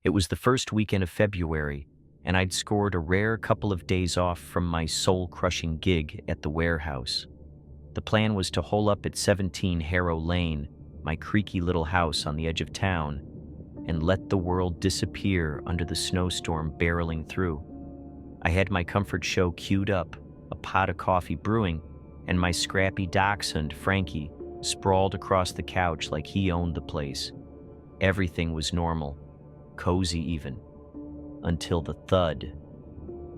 It was the first weekend of February, and I'd scored a rare couple of days off from my soul-crushing gig at the warehouse. The plan was to hole up at 17 Harrow Lane, my creaky little house on the edge of town, and let the world disappear under the snowstorm barreling through. I had my comfort show queued up, a pot of coffee brewing, and my scrappy dachshund, Frankie, sprawled across the couch like he owned the place. Everything was normal, cozy even, until the thud.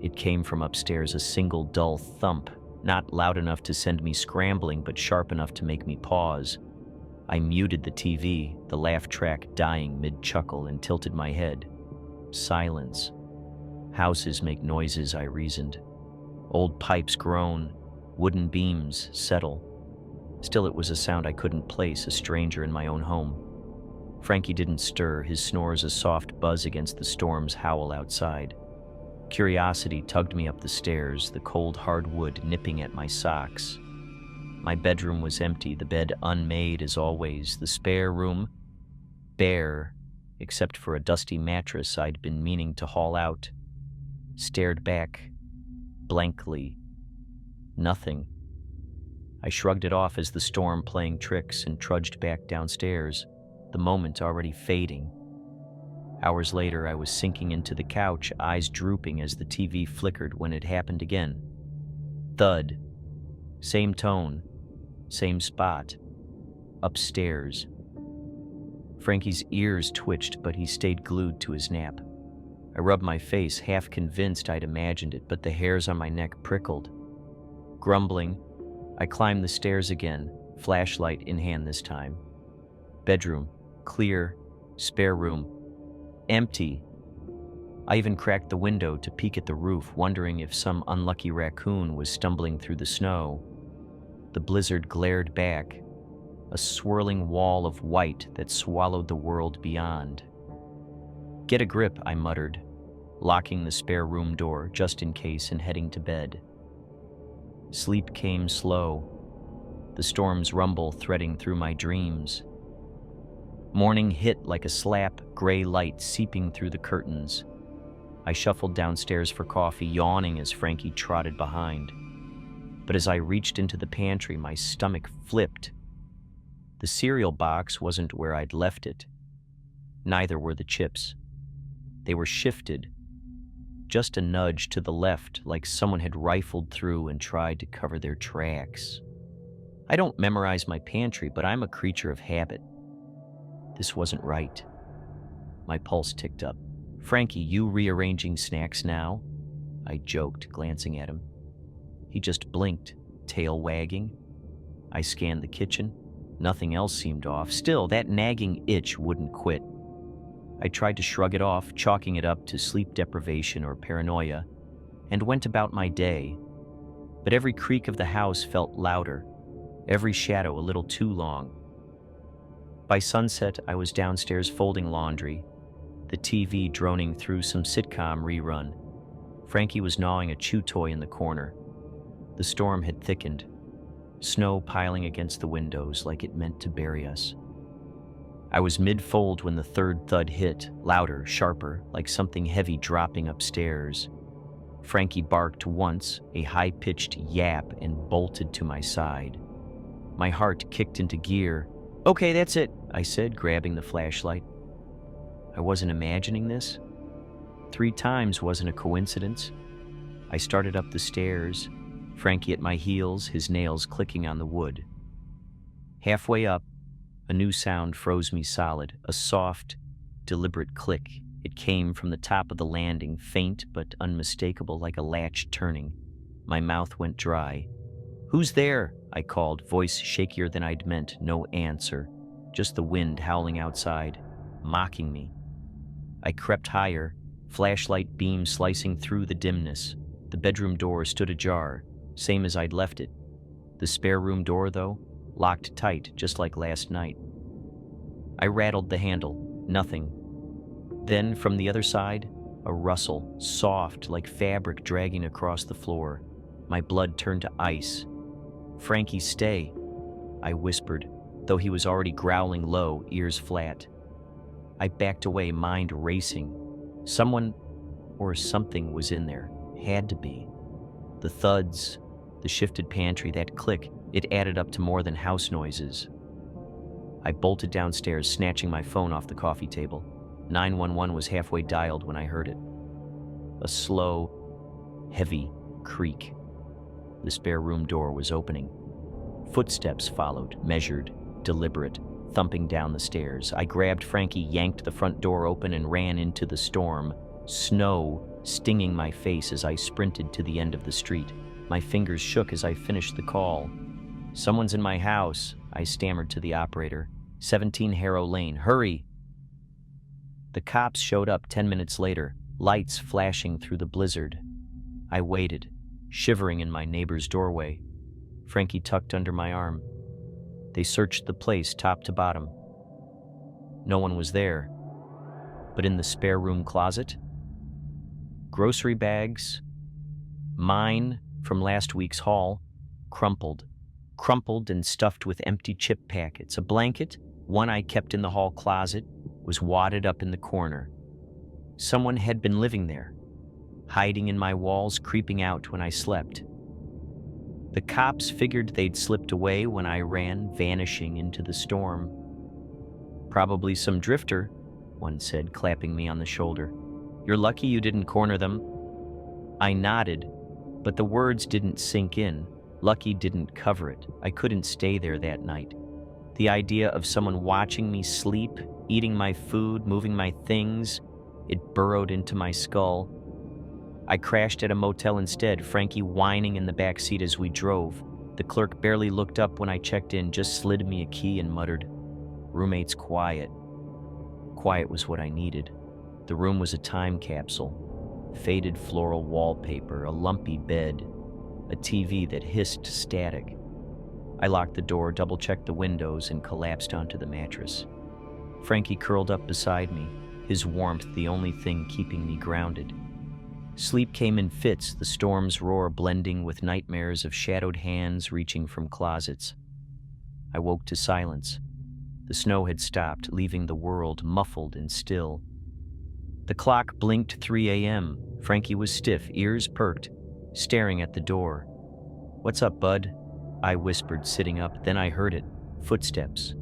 It came from upstairs, a single dull thump, not loud enough to send me scrambling, but sharp enough to make me pause. I muted the TV, the laugh track dying mid-chuckle, and tilted my head. Silence. Houses make noises, I reasoned. Old pipes groan, wooden beams settle. Still, it was a sound I couldn't place, a stranger in my own home. Frankie didn't stir, his snores a soft buzz against the storm's howl outside. Curiosity tugged me up the stairs, the cold hard wood nipping at my socks. My bedroom was empty, the bed unmade as always, the spare room bare, except for a dusty mattress I'd been meaning to haul out. Stared back, blankly. Nothing. I shrugged it off as the storm playing tricks and trudged back downstairs, the moment already fading. Hours later, I was sinking into the couch, eyes drooping as the TV flickered when it happened again. Thud. Same tone, same spot. Upstairs. Frankie's ears twitched, but he stayed glued to his nap. I rubbed my face, half convinced I'd imagined it, but the hairs on my neck prickled. Grumbling, I climbed the stairs again, flashlight in hand this time. Bedroom, clear, spare room, empty. I even cracked the window to peek at the roof, wondering if some unlucky raccoon was stumbling through the snow. The blizzard glared back, a swirling wall of white that swallowed the world beyond. Get a grip, I muttered, locking the spare room door just in case and heading to bed. Sleep came slow, the storm's rumble threading through my dreams. Morning hit like a slap, gray light seeping through the curtains. I shuffled downstairs for coffee, yawning as Frankie trotted behind. But as I reached into the pantry, my stomach flipped. The cereal box wasn't where I'd left it. Neither were the chips. They were shifted, just a nudge to the left, like someone had rifled through and tried to cover their tracks. I don't memorize my pantry, but I'm a creature of habit. This wasn't right. My pulse ticked up. Frankie, you rearranging snacks now? I joked, glancing at him. He just blinked, tail wagging. I scanned the kitchen. Nothing else seemed off. Still, that nagging itch wouldn't quit. I tried to shrug it off, chalking it up to sleep deprivation or paranoia, and went about my day. But every creak of the house felt louder, every shadow a little too long. By sunset, I was downstairs folding laundry, the TV droning through some sitcom rerun. Frankie was gnawing a chew toy in the corner. The storm had thickened, snow piling against the windows like it meant to bury us. I was mid-fold when the third thud hit, louder, sharper, like something heavy dropping upstairs. Frankie barked once, a high-pitched yap, and bolted to my side. My heart kicked into gear. Okay, that's it, I said, grabbing the flashlight. I wasn't imagining this. 3 times wasn't a coincidence. I started up the stairs, Frankie at my heels, his nails clicking on the wood. Halfway up, a new sound froze me solid, a soft, deliberate click. It came from the top of the landing, faint but unmistakable, like a latch turning. My mouth went dry. Who's there? I called, voice shakier than I'd meant. No answer, just the wind howling outside, mocking me. I crept higher, flashlight beam slicing through the dimness. The bedroom door stood ajar, same as I'd left it. The spare room door, though, locked tight, just like last night. I rattled the handle. Nothing. Then, from the other side, a rustle, soft like fabric dragging across the floor. My blood turned to ice. Frankie, stay, I whispered, though he was already growling low, ears flat. I backed away, mind racing. Someone or something was in there. Had to be. The thuds, the shifted pantry, that click, it added up to more than house noises. I bolted downstairs, snatching my phone off the coffee table. 911 was halfway dialed when I heard it. A slow, heavy creak. The spare room door was opening. Footsteps followed, measured, deliberate, thumping down the stairs. I grabbed Frankie, yanked the front door open, and ran into the storm, snow stinging my face as I sprinted to the end of the street. My fingers shook as I finished the call. "Someone's in my house," I stammered to the operator. 17 Harrow Lane, hurry! The cops showed up 10 minutes later, lights flashing through the blizzard. I waited, shivering in my neighbor's doorway, Frankie tucked under my arm. They searched the place top to bottom. No one was there, but in the spare room closet, grocery bags, mine from last week's haul, crumpled and stuffed with empty chip packets. A blanket, one I kept in the hall closet, was wadded up in the corner. Someone had been living there, hiding in my walls, creeping out when I slept. The cops figured they'd slipped away when I ran, vanishing into the storm. "Probably some drifter," one said, clapping me on the shoulder. "You're lucky you didn't corner them." I nodded, but the words didn't sink in. Lucky didn't cover it. I couldn't stay there that night. The idea of someone watching me sleep, eating my food, moving my things, it burrowed into my skull. I crashed at a motel instead, Frankie whining in the back seat as we drove. The clerk barely looked up when I checked in, just slid me a key and muttered, "Roommate's quiet." Quiet was what I needed. The room was a time capsule. Faded floral wallpaper, a lumpy bed, a TV that hissed static. I locked the door, double-checked the windows, and collapsed onto the mattress. Frankie curled up beside me, his warmth the only thing keeping me grounded. Sleep came in fits, the storm's roar blending with nightmares of shadowed hands reaching from closets. I woke to silence. The snow had stopped, leaving the world muffled and still. The clock blinked 3 a.m. Frankie was stiff, ears perked, staring at the door. "What's up, bud?" I whispered, sitting up. Then I heard it. Footsteps.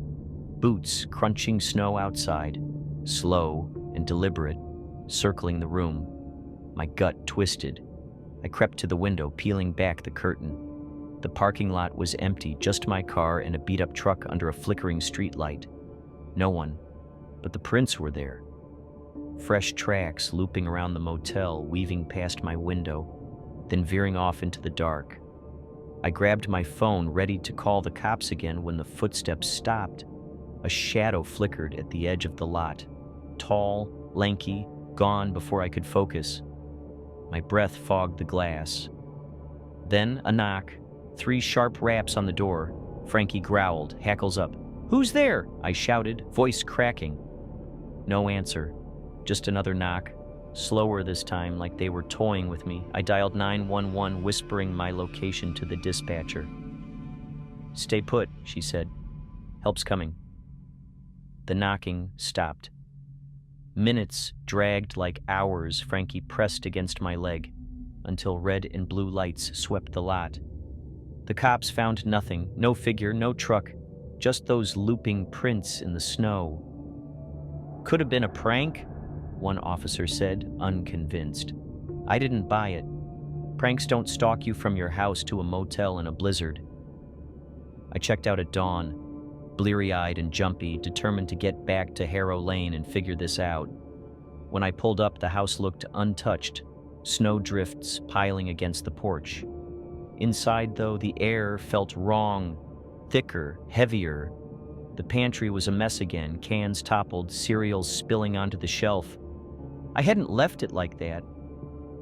Boots crunching snow outside, slow and deliberate, circling the room. My gut twisted. I crept to the window, peeling back the curtain. The parking lot was empty, just my car and a beat-up truck under a flickering streetlight. No one, but the prints were there. Fresh tracks looping around the motel, weaving past my window, then veering off into the dark. I grabbed my phone, ready to call the cops again, when the footsteps stopped. A shadow flickered at the edge of the lot. Tall, lanky, gone before I could focus. My breath fogged the glass. Then a knock, 3 sharp raps on the door. Frankie growled, hackles up. "Who's there?" I shouted, voice cracking. No answer, just another knock. Slower this time, like they were toying with me. I dialed 911, whispering my location to the dispatcher. "Stay put," she said. "Help's coming." The knocking stopped. Minutes dragged like hours. Frankie pressed against my leg until red and blue lights swept the lot. The cops found nothing, no figure, no truck, just those looping prints in the snow. "Could have been a prank," one officer said, unconvinced. I didn't buy it. Pranks don't stalk you from your house to a motel in a blizzard. I checked out at dawn, bleary-eyed and jumpy, determined to get back to Harrow Lane and figure this out. When I pulled up, the house looked untouched, snow drifts piling against the porch. Inside, though, the air felt wrong, thicker, heavier. The pantry was a mess again, cans toppled, cereals spilling onto the shelf. I hadn't left it like that.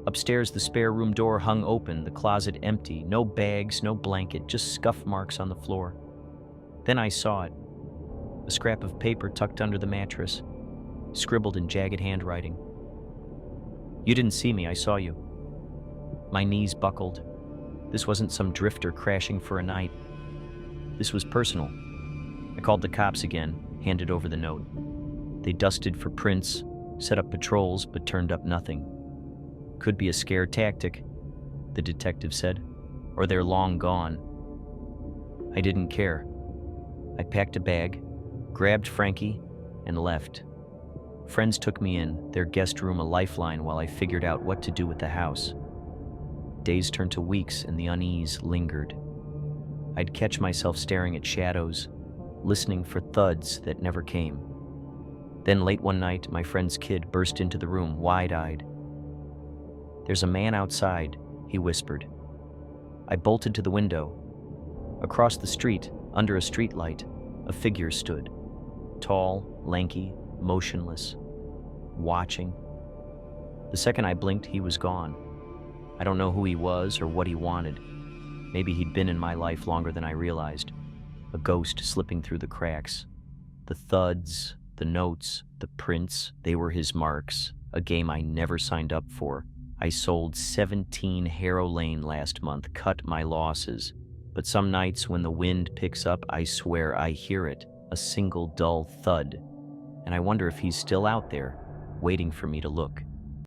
Upstairs, the spare room door hung open, the closet empty, no bags, no blanket, just scuff marks on the floor. Then I saw it. A scrap of paper tucked under the mattress, scribbled in jagged handwriting. "You didn't see me, I saw you." My knees buckled. This wasn't some drifter crashing for a night. This was personal. I called the cops again, handed over the note. They dusted for prints, set up patrols, but turned up nothing. Could be a scare tactic, the detective said, or they're long gone. I didn't care. I packed a bag, grabbed Frankie, and left. Friends took me in, their guest room a lifeline while I figured out what to do with the house. Days turned to weeks and the unease lingered. I'd catch myself staring at shadows, listening for thuds that never came. Then late one night, my friend's kid burst into the room, wide-eyed. "There's a man outside," he whispered. I bolted to the window. Across the street, under a streetlight, a figure stood. Tall, lanky, motionless, watching. The second I blinked, he was gone. I don't know who he was or what he wanted. Maybe he'd been in my life longer than I realized. A ghost slipping through the cracks. The thuds, the notes, the prints, they were his marks. A game I never signed up for. I sold 17 Harrow Lane last month, cut my losses. But some nights when the wind picks up, I swear I hear it, a single dull thud. And I wonder if he's still out there, waiting for me to look.